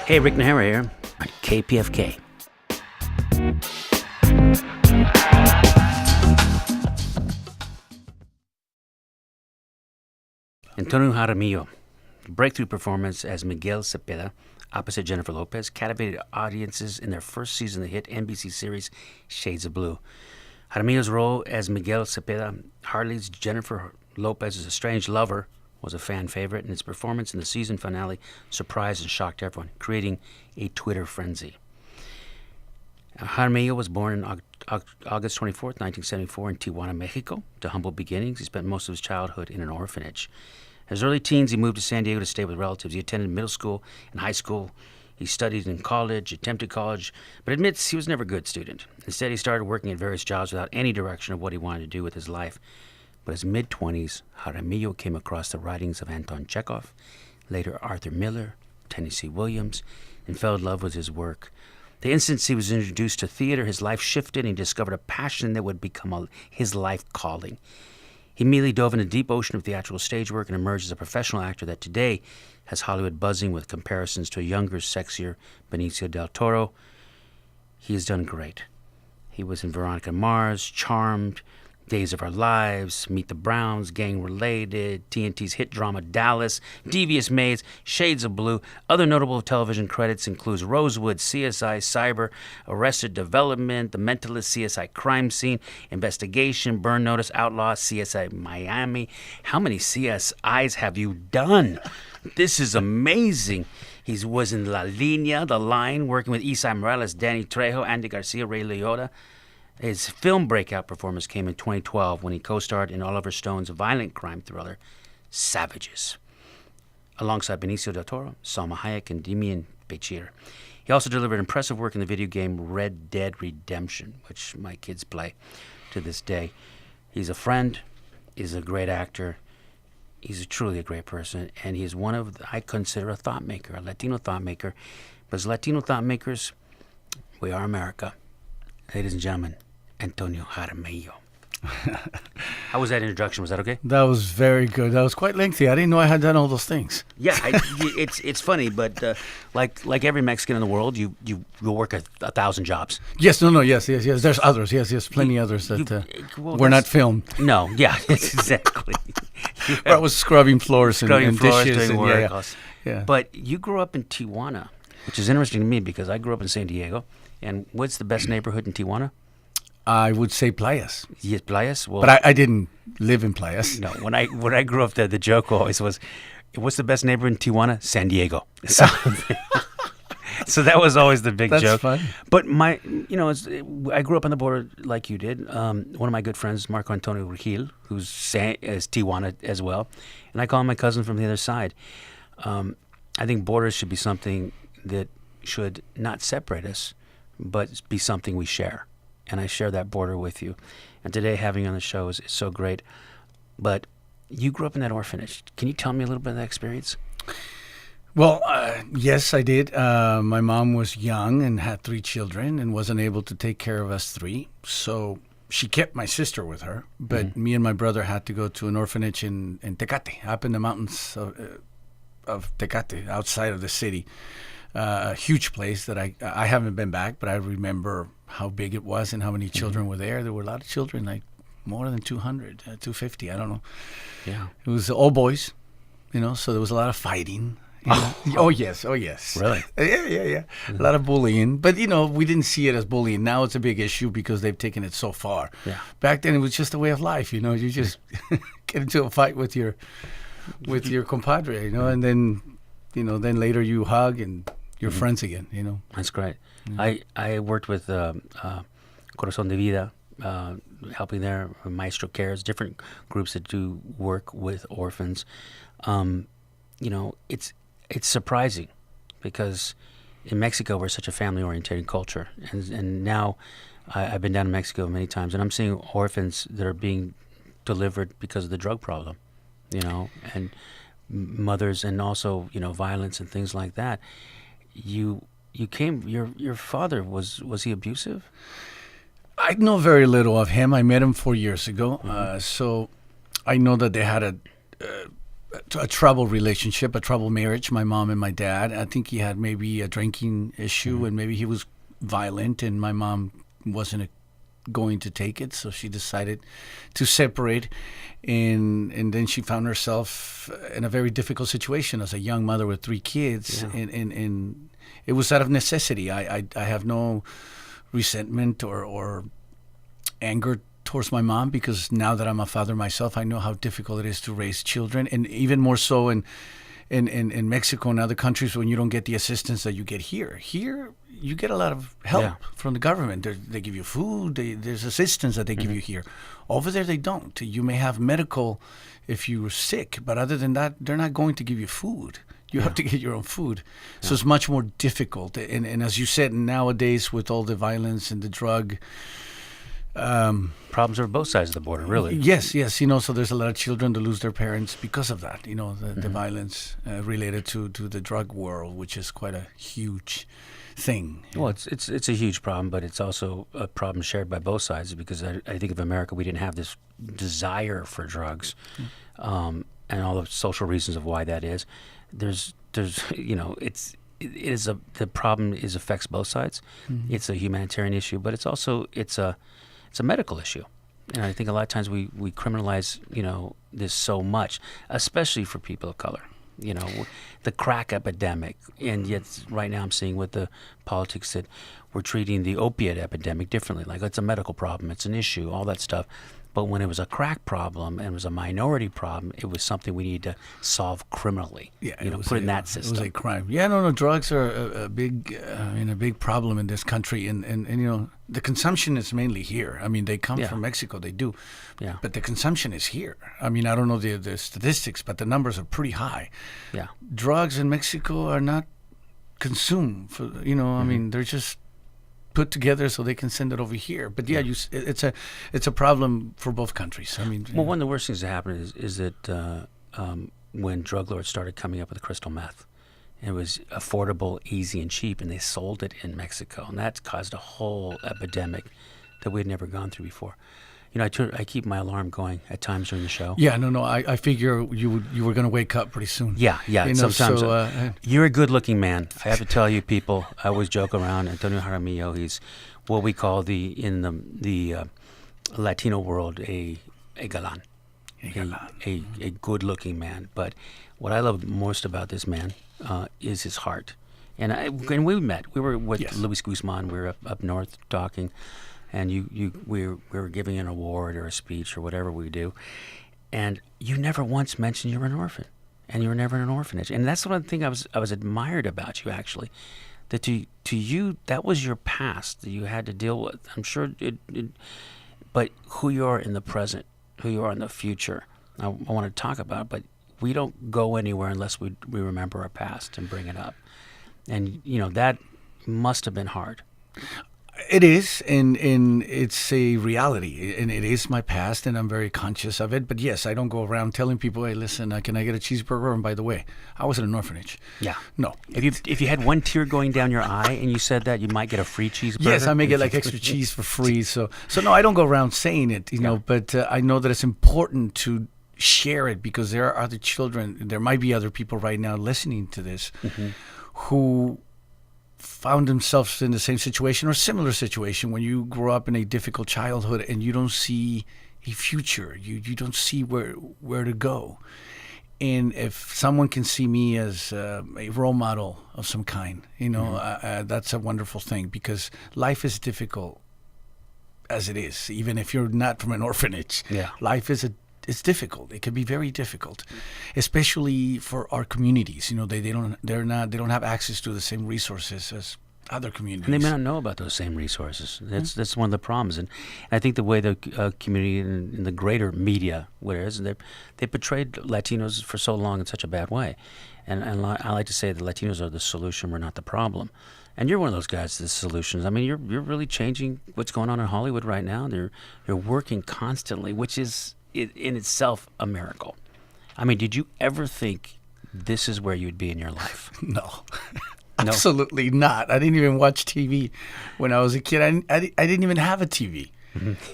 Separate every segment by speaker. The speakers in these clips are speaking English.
Speaker 1: Hey, Rick Nahara here on KPFK. Antonio Jaramillo, breakthrough performance as Miguel Cepeda opposite Jennifer Lopez captivated audiences in their first season of the hit NBC series Shades of Blue. Jaramillo's role as Miguel Cepeda, Harley's Jennifer Lopez's estranged lover, was a fan favorite, and its performance in the season finale surprised and shocked everyone, creating a Twitter frenzy. Jaramillo was born on August 24th, 1974 in Tijuana, Mexico. To humble beginnings, he spent most of his childhood in an orphanage. In his early teens, he moved to San Diego to stay with relatives. He attended middle school and high school. He studied in college, attempted college, but admits he was never a good student. Instead, he started working at various jobs without any direction of what he wanted to do with his life. But his mid-20s, Jaramillo came across the writings of Anton Chekhov, later Arthur Miller, Tennessee Williams, and fell in love with his work. The instant he was introduced to theater, his life shifted, and he discovered a passion that would become his life calling. He immediately dove into the deep ocean of theatrical stage work and emerged as a professional actor that today has Hollywood buzzing with comparisons to a younger, sexier Benicio del Toro. He has done great. He was in Veronica Mars, Charmed, Days of Our Lives, Meet the Browns, Gang Related, TNT's hit drama Dallas, Devious Maids, Shades of Blue. Other notable television credits includes Rosewood, CSI Cyber, Arrested Development, The Mentalist, CSI Crime Scene, Investigation, Burn Notice, Outlaw, CSI Miami. How many CSIs have you done? This is amazing. He was in La Línea, The Line, working with Isai Morales, Danny Trejo, Andy Garcia, Ray Liotta. His film breakout performance came in 2012 when he co-starred in Oliver Stone's violent crime thriller, Savages, alongside Benicio del Toro, Salma Hayek, and Demian Bichir. He also delivered impressive work in the video game Red Dead Redemption, which my kids play to this day. He's a friend, he's a great actor, he's truly a great person, and he's one of, I consider, a thought maker, a Latino thought maker. But as Latino thought makers, we are America. Ladies and gentlemen, Antonio Jaramillo. How was that introduction? Was that okay?
Speaker 2: That was very good. That was quite lengthy. I didn't know I had done all those things.
Speaker 1: Yeah, it's funny, but like every Mexican in the world, you work 1,000 jobs.
Speaker 2: Yes, yes. There's others. Yes, plenty others that were not filmed.
Speaker 1: No, yeah, exactly.
Speaker 2: I was scrubbing floors and dishes.
Speaker 1: Doing
Speaker 2: and
Speaker 1: work.
Speaker 2: yeah.
Speaker 1: But you grew up in Tijuana, which is interesting to me because I grew up in San Diego. And what's the best neighborhood in Tijuana?
Speaker 2: I would say Playas.
Speaker 1: Yes, Playas. Well,
Speaker 2: but I didn't live in Playas.
Speaker 1: No, when I grew up there, the joke always was, "What's the best neighborhood in Tijuana?" San Diego. So, so that was always the big joke.
Speaker 2: That's fun.
Speaker 1: But I grew up on the border like you did. One of my good friends, Marco Antonio Regil, who's is Tijuana as well, and I call him my cousin from the other side. I think borders should be something that should not separate us, but be something we share. And I share that border with you. And today having you on the show is so great. But you grew up in that orphanage. Can you tell me a little bit of that experience?
Speaker 2: Well, yes, I did. My mom was young and had 3 children and wasn't able to take care of us 3. So she kept my sister with her. But me and my brother had to go to an orphanage in Tecate, up in the mountains of Tecate, outside of the city. A huge place that I haven't been back, but I remember how big it was and how many children were there. There were a lot of children, like more than 200, 250, I don't know.
Speaker 1: Yeah.
Speaker 2: It was all boys, so there was a lot of fighting. Oh, yes.
Speaker 1: Really?
Speaker 2: Yeah. A lot of bullying. But, we didn't see it as bullying. Now it's a big issue because they've taken it so far.
Speaker 1: Yeah.
Speaker 2: Back then it was just a way of life, You just get into a fight with your compadre, and then, then later you hug and you're friends again,
Speaker 1: That's great. Yeah. I worked with Corazón de Vida, helping there, Maestro Cares, different groups that do work with orphans. It's surprising because in Mexico we're such a family-oriented culture, and now I've been down to Mexico many times, and I'm seeing orphans that are being delivered because of the drug problem, and mothers, and also violence and things like that. Your father, was he abusive?
Speaker 2: I know very little of him. I met him 4 years ago. So I know that they had a troubled relationship, a troubled marriage, my mom and my dad. I think he had maybe a drinking issue and maybe he was violent, and my mom wasn't going to take it, so she decided to separate, and then she found herself in a very difficult situation as a young mother with 3 kids, and it was out of necessity. I have no resentment or anger towards my mom, because now that I'm a father myself, I know how difficult it is to raise children, and even more so in Mexico and other countries when you don't get the assistance that you get here. Here, you get a lot of help from the government. They give you food. There's assistance that they give you here. Over there, they don't. You may have medical if you're sick, but other than that, they're not going to give you food. You have to get your own food. So it's much more difficult. And as you said, nowadays with all the violence and the drug...
Speaker 1: Problems are both sides of the border, really.
Speaker 2: Yes. So there's a lot of children that lose their parents because of that. The violence related to the drug world, which is quite a huge thing.
Speaker 1: Well, it's a huge problem, but it's also a problem shared by both sides, because I think if America, we didn't have this desire for drugs, and all the social reasons of why that is. The problem affects both sides. It's a humanitarian issue, but it's a medical issue. And I think a lot of times we criminalize, this so much, especially for people of color. The crack epidemic, and yet right now I'm seeing with the politics that we're treating the opiate epidemic differently. Like, it's a medical problem, it's an issue, all that stuff. But when it was a crack problem and it was a minority problem, it was something we need to solve criminally. Yeah, put in that system.
Speaker 2: It was a crime. Yeah, no, drugs are a big problem in this country, and the consumption is mainly here. I mean, they come from Mexico, they do, but the consumption is here. I mean, I don't know the statistics, but the numbers are pretty high. Yeah, drugs in Mexico are not consumed for I mean, they're just put together so they can send it over here. But it's a problem for both countries. I mean,
Speaker 1: well, one of the worst things that happened is that when drug lords started coming up with crystal meth, it was affordable, easy, and cheap, and they sold it in Mexico, and that caused a whole epidemic that we had never gone through before. I keep my alarm going at times during the show.
Speaker 2: Yeah, no, I figure you were going to wake up pretty soon.
Speaker 1: Yeah. Sometimes you're a good-looking man. I have to tell you, people. I always joke around. Antonio Jaramillo, he's what we call in the Latino world a galán, a good-looking man. But what I love most about this man is his heart. And we met. We were with Luis Guzman. We were up north talking. And we were giving an award or a speech or whatever we do, and you never once mentioned you were an orphan, and you were never in an orphanage. And that's one thing I was admired about you, actually, that to you that was your past that you had to deal with. I'm sure but who you are in the present, who you are in the future, I want to talk about. But we don't go anywhere unless we remember our past and bring it up, and that must have been hard.
Speaker 2: It is, and it's a reality, and it is my past, and I'm very conscious of it. But yes, I don't go around telling people, "Hey, listen, can I get a cheeseburger?" And by the way, I was in an orphanage.
Speaker 1: Yeah.
Speaker 2: No.
Speaker 1: If you had one tear going down your eye and you said that, you might get a free cheeseburger.
Speaker 2: Yes, I may get like extra cheese for free. So no, I don't go around saying it, But I know that it's important to share it, because there are other children. There might be other people right now listening to this who found themselves in the same situation or similar situation when you grow up in a difficult childhood and you don't see a future. You don't see where to go. And if someone can see me as a role model of some kind, that's a wonderful thing, because life is difficult as it is. Even if you're not from an orphanage, life is it's difficult. It can be very difficult, especially for our communities. They don't have access to the same resources as other communities.
Speaker 1: And they may not know about those same resources. That's one of the problems. And I think the way the community in the greater media, they portrayed Latinos for so long in such a bad way. And I like to say the Latinos are the solution, we're not the problem. And you're one of those guys, the solutions. I mean, you're really changing what's going on in Hollywood right now. You're working constantly, which is in itself a miracle. I mean, did you ever think this is where you'd be in your life?
Speaker 2: No. Absolutely not. I didn't even watch TV when I was a kid. I didn't even have a TV.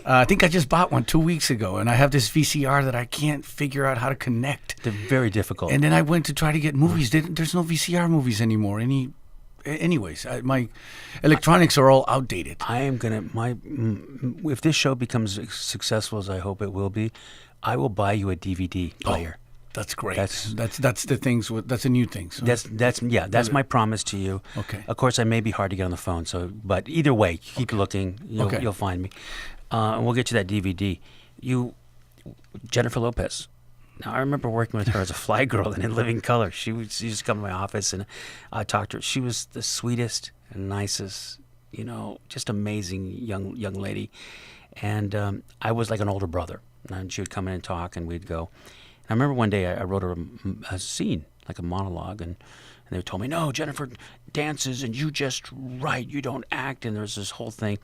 Speaker 2: I think I just bought one 2 weeks ago, and I have this VCR that I can't figure out how to connect.
Speaker 1: They're very difficult.
Speaker 2: And then I went to try to get movies. There's no VCR movies anymore. Anyways, my electronics are all outdated.
Speaker 1: I am gonna if this show becomes as successful as I hope it will be, I will buy you a DVD player.
Speaker 2: That's great.
Speaker 1: That's
Speaker 2: the things. That's a new thing. So.
Speaker 1: That's my promise to you.
Speaker 2: Okay.
Speaker 1: Of course, I may be hard to get on the phone. So, but either way, keep looking. You'll find me, and we'll get you that DVD. Jennifer Lopez. Now, I remember working with her as a fly girl in Living Color. She used to come to my office, and I talked to her. She was the sweetest and nicest, just amazing young lady. And I was like an older brother. And she would come in and talk, and we'd go. I remember one day I wrote her a scene, like a monologue, and they told me, no, Jennifer dances and you just write, you don't act, and there's this whole thing.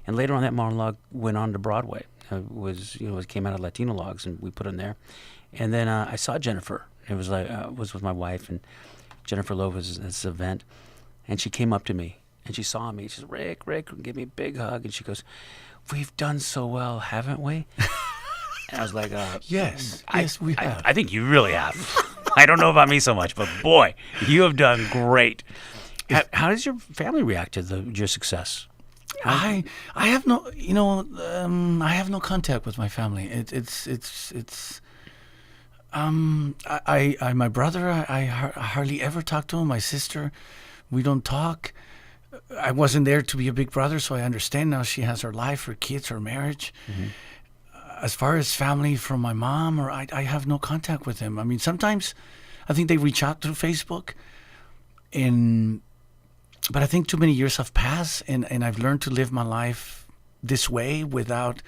Speaker 1: And later on that monologue went on to Broadway. It came out of Latino logs, and we put it in there. And then I saw Jennifer. It was like I was with my wife, and Jennifer Lopez at this event, and she came up to me, and she saw me. She said, Rick, give me a big hug. And she goes, we've done so well, haven't we? And I was like,
Speaker 2: yes, we have.
Speaker 1: I think you really have. I don't know about me so much, but boy, you have done great. How does your family react to your success?
Speaker 2: I have no, I have no contact with my family. My brother, I hardly ever talk to him. My sister, we don't talk. I wasn't there to be a big brother, so I understand now. She has her life, her kids, her marriage. Mm-hmm. As far as family from my mom, I have no contact with them. I mean, sometimes I think they reach out through Facebook, but I think too many years have passed, and I've learned to live my life this way without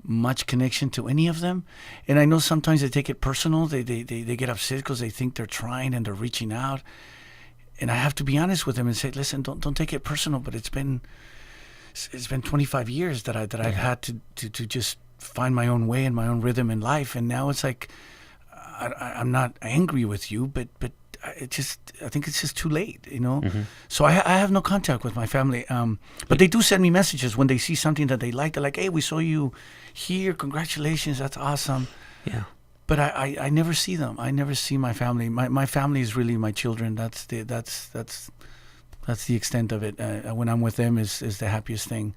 Speaker 2: much connection to any of them. And I know sometimes they take it personal. They get upset because they think they're trying and they're reaching out. And I have to be honest with them and say, listen, don't take it personal. But it's been 25 years that I've had to just find my own way and my own rhythm in life. And now it's like I'm not angry with you, but I think it's just too late, Mm-hmm. So I have no contact with my family. But they do send me messages when they see something that they like. They're like, hey, we saw you here. Congratulations. That's awesome.
Speaker 1: Yeah.
Speaker 2: But I never see them. I never see my family. My family is really my children. That's the extent of it. When I'm with them is the happiest thing,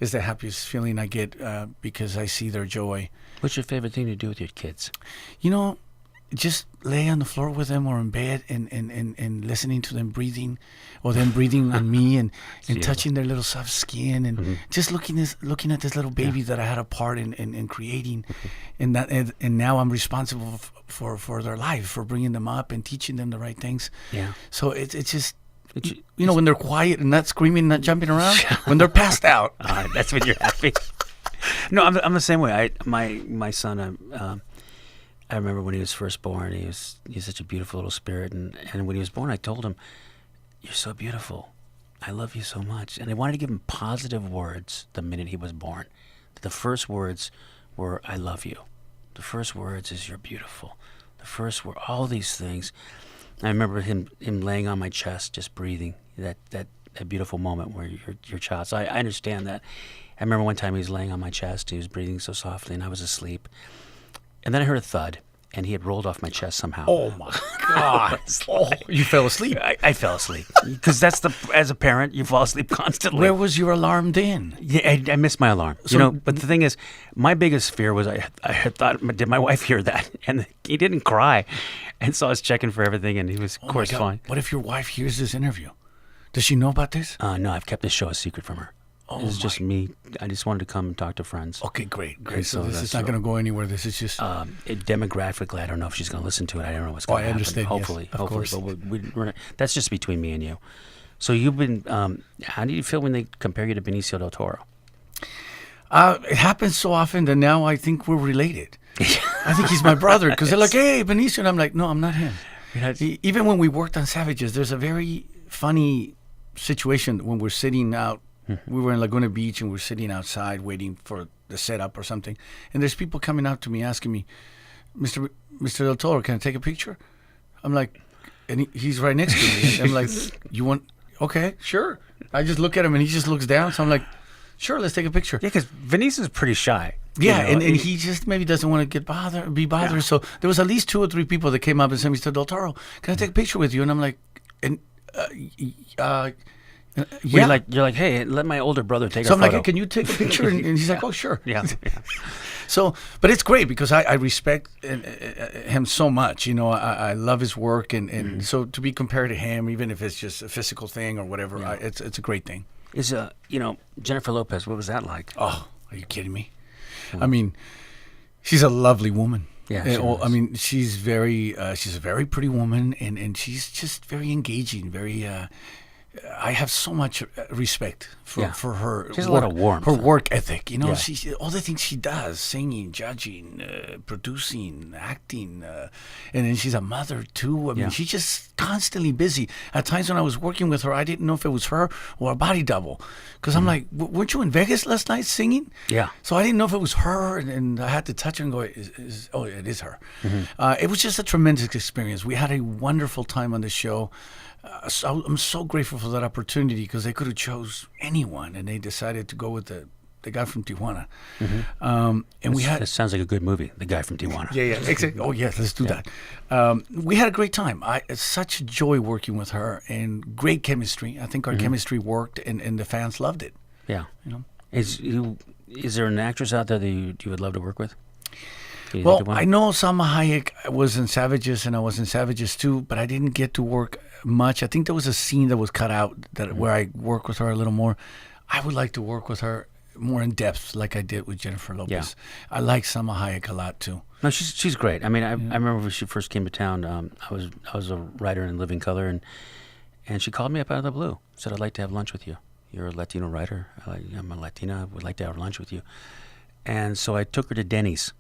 Speaker 2: is the happiest feeling I get because I see their joy.
Speaker 1: What's your favorite thing to do with your kids?
Speaker 2: Just lay on the floor with them or in bed and listening to them breathing, or them breathing on me and touching their little soft skin and mm-hmm. just looking at this little baby that I had a part in creating, mm-hmm. and now I'm responsible for their life, for bringing them up and teaching them the right things. Yeah. So it's just. When they're quiet and not screaming, not jumping around, when they're passed out.
Speaker 1: That's when you're happy. No, I'm the same way. My son, I remember when he was first born, he's such a beautiful little spirit. And when he was born, I told him, you're so beautiful. I love you so much. And I wanted to give him positive words the minute he was born. The first words were, I love you. The first words is, you're beautiful. The first were all these things. I remember him laying on my chest, just breathing, that beautiful moment where your child. So I understand that. I remember one time he was laying on my chest, he was breathing so softly, and I was asleep. And then I heard a thud, and he had rolled off my chest somehow.
Speaker 2: Oh my God! You fell asleep.
Speaker 1: I fell asleep because as a parent, you fall asleep constantly.
Speaker 2: Where was your alarm then?
Speaker 1: Yeah, I missed my alarm. But the thing is, my biggest fear was I had thought, did my wife hear that? And he didn't cry, and so I was checking for everything, and he was, of course, fine.
Speaker 2: What if your wife hears this interview? Does she know about this?
Speaker 1: No, I've kept this show a secret from her. It's just me. I just wanted to come and talk to friends.
Speaker 2: Okay, great. So this is not going to go anywhere. This is just
Speaker 1: demographically. I don't know if she's going to listen to it. I don't know what's going to happen.
Speaker 2: I understand.
Speaker 1: Hopefully,
Speaker 2: yes, of course.
Speaker 1: But that's just between me and you. So you've been. How do you feel when they compare you to Benicio del Toro?
Speaker 2: It happens so often that now I think we're related. I think he's my brother because they're like, "Hey, Benicio," and I'm like, "No, I'm not him." Even when we worked on Savages, there's a very funny situation when we're sitting out. We were in Laguna Beach and we're sitting outside waiting for the setup or something. And there's people coming up to me asking me, Mr. Del Toro, can I take a picture? I'm like, and he's right next to me. And I'm like, you want, okay, sure. I just look at him and he just looks down. So I'm like, Sure, let's take a picture.
Speaker 1: Yeah, because Venice is pretty shy.
Speaker 2: Yeah,
Speaker 1: You know,
Speaker 2: and he just maybe doesn't want to be bothered.
Speaker 1: Yeah.
Speaker 2: So there was at least 2 or 3 people that came up and said, Mr. Del Toro, can I take a picture with you? And I'm like,
Speaker 1: Well,
Speaker 2: yeah.
Speaker 1: you're like, hey, let my older brother take
Speaker 2: So
Speaker 1: a
Speaker 2: I'm
Speaker 1: photo.
Speaker 2: like, hey, can you take a picture? And he's like, oh, sure.
Speaker 1: Yeah.
Speaker 2: So, but it's great because I respect him so much. You know, I love his work, and so to be compared to him, even if it's just a physical thing or whatever, it's a great thing.
Speaker 1: Is Jennifer Lopez? What was that like?
Speaker 2: Oh, are you kidding me? I mean, she's a lovely woman.
Speaker 1: Yeah, she is.
Speaker 2: I mean, she's a very pretty woman, and she's just very engaging, very. I have so much respect for her.
Speaker 1: She has a lot of warmth.
Speaker 2: Her work ethic, you know,
Speaker 1: Yeah.
Speaker 2: all the things she does, singing, judging, producing, acting, and then she's a mother too. I mean, she's just constantly busy. At times when I was working with her, I didn't know if it was her or a body double, because I'm like, weren't you in Vegas last night singing?
Speaker 1: Yeah.
Speaker 2: So I didn't know if it was her, and I had to touch her and go, oh, it is her. It was just a tremendous experience. We had a wonderful time on the show. So I'm so grateful for that opportunity because they could have chose anyone, and they decided to go with the guy from Tijuana. And we had.
Speaker 1: It sounds like a good movie, The Guy from Tijuana.
Speaker 2: Yeah, exactly. Oh, yes, let's do that. We had a great time. It's such a joy working with her, and great chemistry. I think our chemistry worked, and the fans loved it.
Speaker 1: Yeah.
Speaker 2: You know.
Speaker 1: Is there an actress out there that you would love to work with? Can you
Speaker 2: Well,
Speaker 1: think of one?
Speaker 2: I know Salma Hayek was in Savages, and I was in Savages too, but I didn't get to work much. I think there was a scene that was cut out where I worked with her a little more. I would like to work with her more in depth, like I did with Jennifer Lopez.
Speaker 1: Yeah.
Speaker 2: I like Salma Hayek a lot too.
Speaker 1: No, she's great. I mean, I remember when she first came to town. I was a writer in Living Color, and she called me up out of the blue. Said, "I'd like to have lunch with you. You're a Latino writer. I'm a Latina. I would like to have lunch with you." And so I took her to Denny's.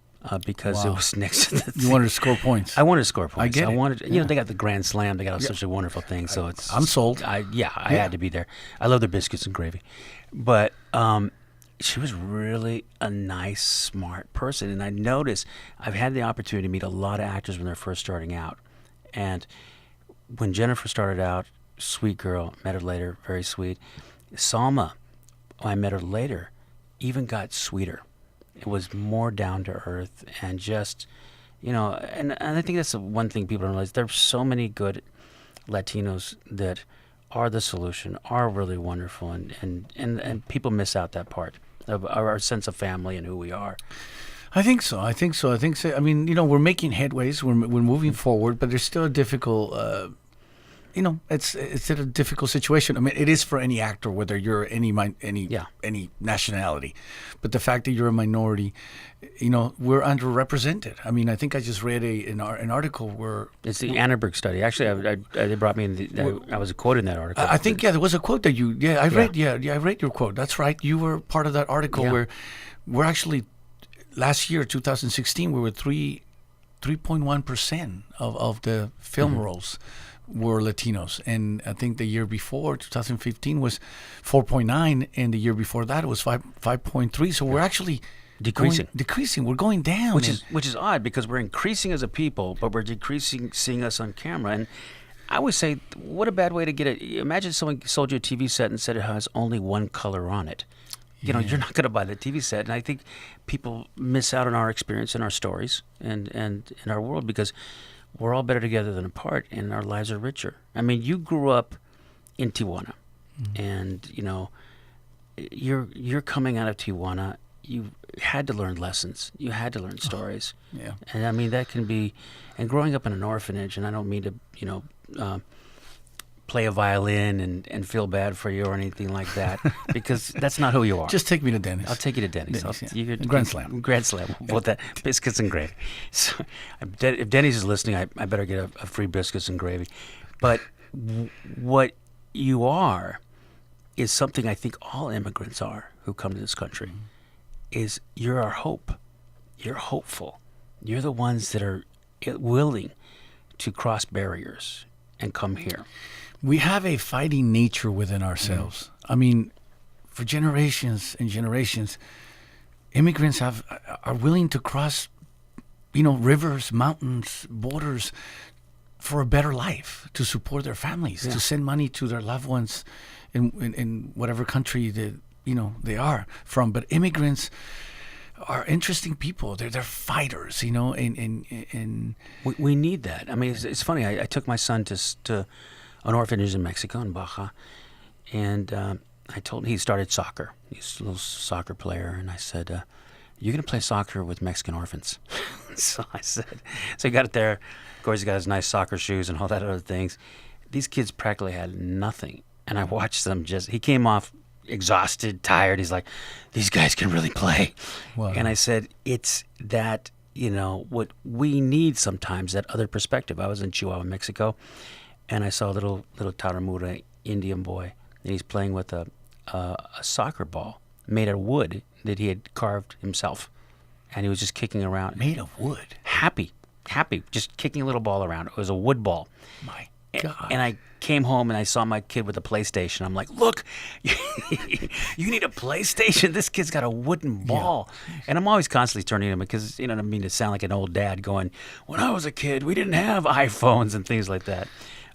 Speaker 1: Because it was next to the
Speaker 2: You wanted to score points.
Speaker 1: I wanted to score points.
Speaker 2: I get it.
Speaker 1: wanted, you know, they got the Grand Slam. They got such a wonderful thing. So
Speaker 2: I'm sold.
Speaker 1: I had to be there. I love their biscuits and gravy, but she was really a nice, smart person. And I noticed I've had the opportunity to meet a lot of actors when they're first starting out, and when Jennifer started out, sweet girl, met her later, very sweet. Salma, when I met her later, even got sweeter. It was more down to earth and just, you know, and I think that's the one thing people don't realize. There's so many good Latinos that are the solution, are really wonderful, and people miss out that part of our sense of family and who we are.
Speaker 2: I think so. I mean, you know, we're making headways. We're moving forward, but there's still a difficult. You know, it's a difficult situation. I mean, it is for any actor, whether you're any nationality. But the fact that you're a minority, you know, we're underrepresented. I mean, I think I just read an article where
Speaker 1: It's the Annenberg study. Actually, they brought me in. I was quoted in that article.
Speaker 2: I think there was a quote that you I read. I read your quote. That's right. You were part of that article where we're actually last year, 2016, we were 3.1% of the film roles were Latinos, and I think the year before, 2015, was 4.9, and the year before that it was 5.3. So we're actually decreasing. We're going down,
Speaker 1: which is odd because we're increasing as a people, but we're decreasing seeing us on camera. And I always say, what a bad way to get it. Imagine someone sold you a TV set and said it has only one color on it. You know, you're not going to buy the TV set, and I think people miss out on our experience and our stories and in our world because we're all better together than apart, and our lives are richer. I mean, you grew up in Tijuana, and you know, you're coming out of Tijuana. You had to learn lessons. You had to learn stories.
Speaker 2: Yeah.
Speaker 1: And I mean, that can be, and growing up in an orphanage, and I don't mean to, you know, play a violin and feel bad for you or anything like that, because that's not who you are.
Speaker 2: Just take me to Dennis.
Speaker 1: I'll take you to Denny's.
Speaker 2: Grand Slam.
Speaker 1: Grand Slam. Both that biscuits and gravy. So, if Denny's is listening, I better get a free biscuits and gravy. But what you are is something I think all immigrants are who come to this country. Is you're our hope. You're hopeful. You're the ones that are willing to cross barriers and come here.
Speaker 2: We have a fighting nature within ourselves. I mean, for generations and generations, immigrants are willing to cross, you know, rivers, mountains, borders for a better life, to support their families, to send money to their loved ones in whatever country that, they are from. But immigrants are interesting people. They're fighters, and
Speaker 1: We need that. I mean, it's funny. I took my son to an orphanage in Mexico, in Baja, and I told him he started soccer. He's a little soccer player, and I said, "You're going to play soccer with Mexican orphans." So he got it there. Of course, he got his nice soccer shoes and all that other things. These kids practically had nothing, and I watched them he came off exhausted, tired. He's like, "These guys can really play."
Speaker 2: Wow.
Speaker 1: And I said, it's that, what we need sometimes, that other perspective. I was in Chihuahua, Mexico, and I saw a little Taramura Indian boy, and he's playing with a soccer ball made out of wood that he had carved himself, and he was just kicking around.
Speaker 2: Made of wood?
Speaker 1: Happy, just kicking a little ball around. It was a wood ball.
Speaker 2: My God.
Speaker 1: And I came home and I saw my kid with a PlayStation. I'm like, "Look, you need a PlayStation? This kid's got a wooden ball." Yeah. And I'm always constantly turning to him because, I mean to sound like an old dad going, "When I was a kid, we didn't have iPhones and things like that."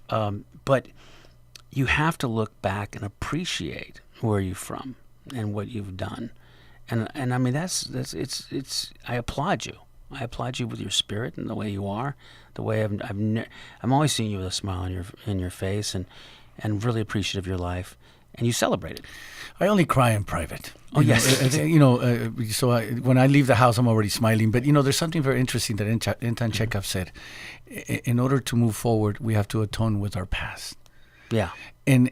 Speaker 1: But you have to look back and appreciate where you're from and what you've done. And I mean, I applaud you. I applaud you with your spirit and the way you are, the way I'm always seeing you with a smile in your face, and really appreciative of your life, and you celebrate it.
Speaker 2: I only cry in private.
Speaker 1: Oh, yes.
Speaker 2: So when I leave the house, I'm already smiling. But there's something very interesting that Anton Chekhov said. In order to move forward, we have to atone with our past.
Speaker 1: Yeah.
Speaker 2: And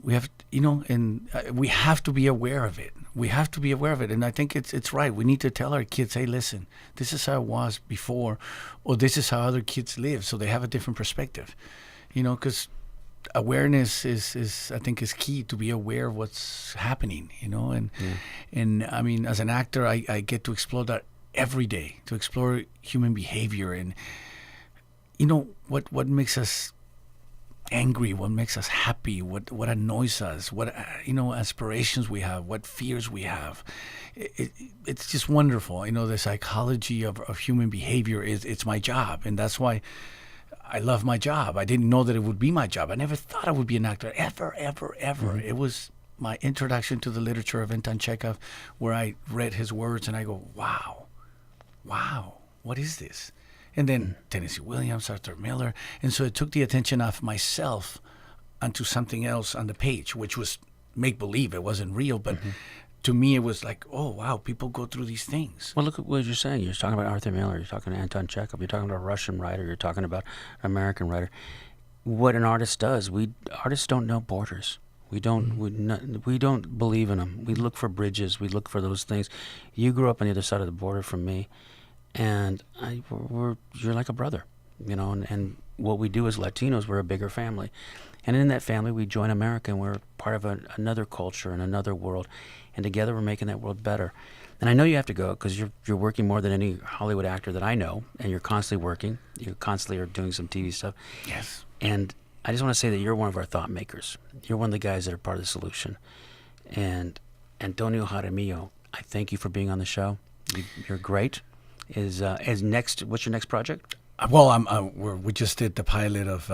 Speaker 2: we have, and we have to be aware of it. We have to be aware of it. And I think it's right. We need to tell our kids, "Hey, listen, this is how it was before, or this is how other kids live," so they have a different perspective. Because awareness is I think is key, to be aware of what's happening. And I mean, as an actor, I get to explore that every day, to explore human behavior and what makes us angry, what makes us happy, what annoys us, what aspirations we have, what fears we have. It's just wonderful. The psychology of human behavior it's my job, and that's why I love my job. I didn't know that it would be my job. I never thought I would be an actor ever. Mm-hmm. It was my introduction to the literature of Anton Chekhov, where I read his words and I go, wow, what is this? And then Tennessee Williams, Arthur Miller. And so it took the attention off myself onto something else on the page, which was make-believe. It wasn't real. But to me, it was like, oh, wow, people go through these things.
Speaker 1: Well, look at what you're saying. You're talking about Arthur Miller. You're talking to Anton Chekhov. You're talking about a Russian writer. You're talking about an American writer. What an artist does, artists don't know borders. We don't believe in them. We look for bridges. We look for those things. You grew up on the other side of the border from me. And you're like a brother, and what we do as Latinos, we're a bigger family. And in that family, we join America, and we're part of another culture and another world. And together, we're making that world better. And I know you have to go because you're working more than any Hollywood actor that I know, and you're constantly working. You constantly are doing some TV stuff.
Speaker 2: Yes.
Speaker 1: And I just want to say that you're one of our thought makers. You're one of the guys that are part of the solution. And Antonio Jaramillo, I thank you for being on the show. You're great. What's your next project?
Speaker 2: Well, we just did the pilot of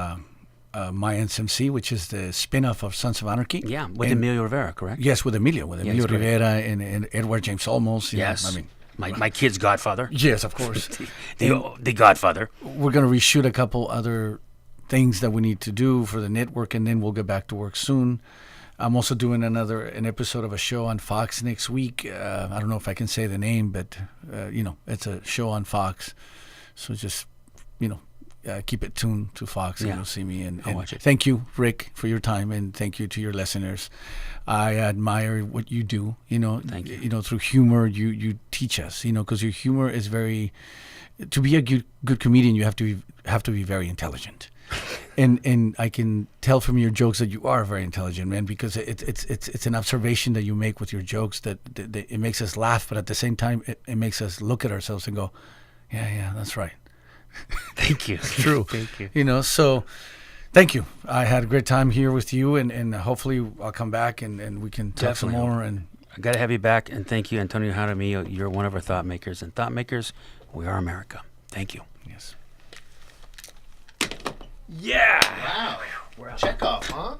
Speaker 2: Mayans MC, which is the spin-off of Sons of Anarchy.
Speaker 1: Yeah, with Emilio Rivera, correct?
Speaker 2: Yes, with Emilio Rivera and Edward James Olmos.
Speaker 1: Yes, my kid's godfather.
Speaker 2: Yes, of course.
Speaker 1: the godfather.
Speaker 2: We're going to reshoot a couple other things that we need to do for the network, and then we'll get back to work soon. I'm also doing an episode of a show on Fox next week. I don't know if I can say the name, but it's a show on Fox. So just keep it tuned to Fox, and you'll see me. And
Speaker 1: watch it.
Speaker 2: Thank you, Rick, for your time, and thank you to your listeners. I admire what you do.
Speaker 1: Thank you.
Speaker 2: Through humor, you teach us. Because your humor is very. To be a good comedian, you have to be very intelligent. And I can tell from your jokes that you are very intelligent, man, because it's an observation that you make with your jokes that it makes us laugh, but at the same time it makes us look at ourselves and go, yeah, that's right.
Speaker 1: Thank you.
Speaker 2: True.
Speaker 1: Thank you.
Speaker 2: So thank you. I had a great time here with you, and hopefully I'll come back and we can talk some more. And
Speaker 1: I got to have you back, and thank you, Antonio Jaramillo. You're one of our thought makers, and thought makers, we are America. Thank you.
Speaker 2: Yes.
Speaker 1: Yeah.
Speaker 3: Wow. Chekhov, huh?